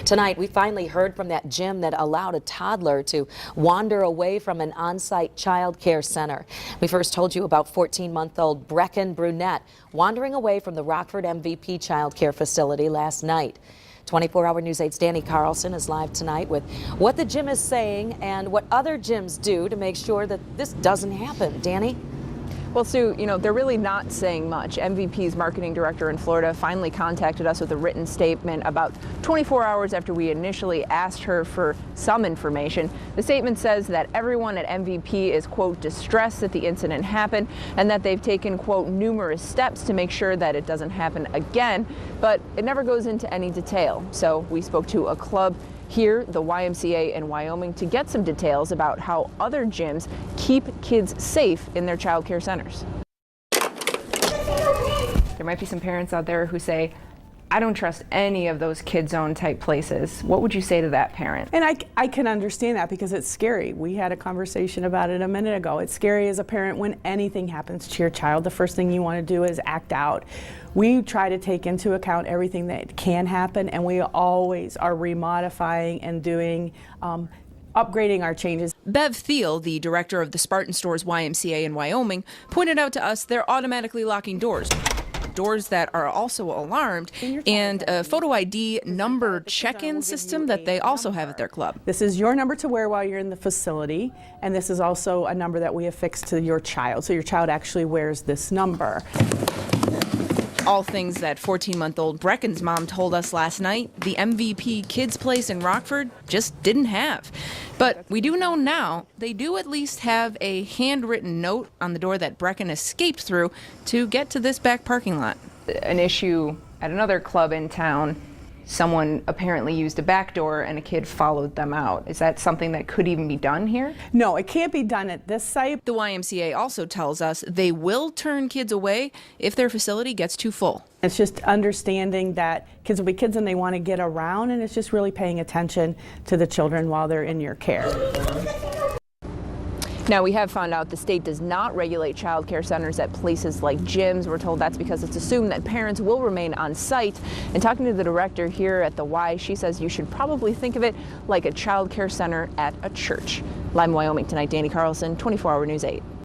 Tonight, we finally heard from that gym that allowed a toddler to wander away from an on-site child care center. We first told you about 14-month-old Brecken Brunette wandering away from the Rockford MVP child care facility last night. 24-hour News 8's Danny Carlson is live tonight with what the gym is saying and what other gyms do to make sure that this doesn't happen. Danny? Well, Sue, they're really not saying much. MVP's marketing director in Florida finally contacted us with a written statement about 24 hours after we initially asked her for some information. The statement says that everyone at MVP is, quote, distressed that the incident happened and that they've taken, quote, numerous steps to make sure that it doesn't happen again. But it never goes into any detail. So we spoke to a club here, the YMCA in Wyoming, to get some details about how other gyms keep kids safe in their child care centers. There might be some parents out there who say, I don't trust any of those kid zone type places. What would you say to that parent? And I can understand that because it's scary. We had a conversation about it a minute ago. It's scary as a parent when anything happens to your child. The first thing you want to do is act out. We try to take into account everything that can happen, and we always are remodifying and doing upgrading our changes. Bev Thiel, the director of the Spartan Stores YMCA in Wyoming, pointed out to us they're automatically locking doors that are also alarmed, and a photo ID number check-in system that they also have at their club. This is your number to wear while you're in the facility, and this is also a number that we affix to your child, so your child actually wears this number. All things that 14-month-old Brecken's mom told us last night the MVP Kids Place in Rockford just didn't have. But we do know now they do at least have a handwritten note on the door that Brecken escaped through to get to this back parking lot. An issue at another club in town, someone apparently used a back door and a kid followed them out. Is that something that could even be done here? No, it can't be done at this site. The YMCA also tells us they will turn kids away if their facility gets too full. It's just understanding that kids will be kids and they want to get around, and it's just really paying attention to the children while they're in your care. Now, we have found out the state does not regulate child care centers at places like gyms. We're told that's because it's assumed that parents will remain on site. And talking to the director here at the Y, she says you should probably think of it like a child care center at a church. Live in Wyoming tonight, Danny Carlson, 24-hour News 8.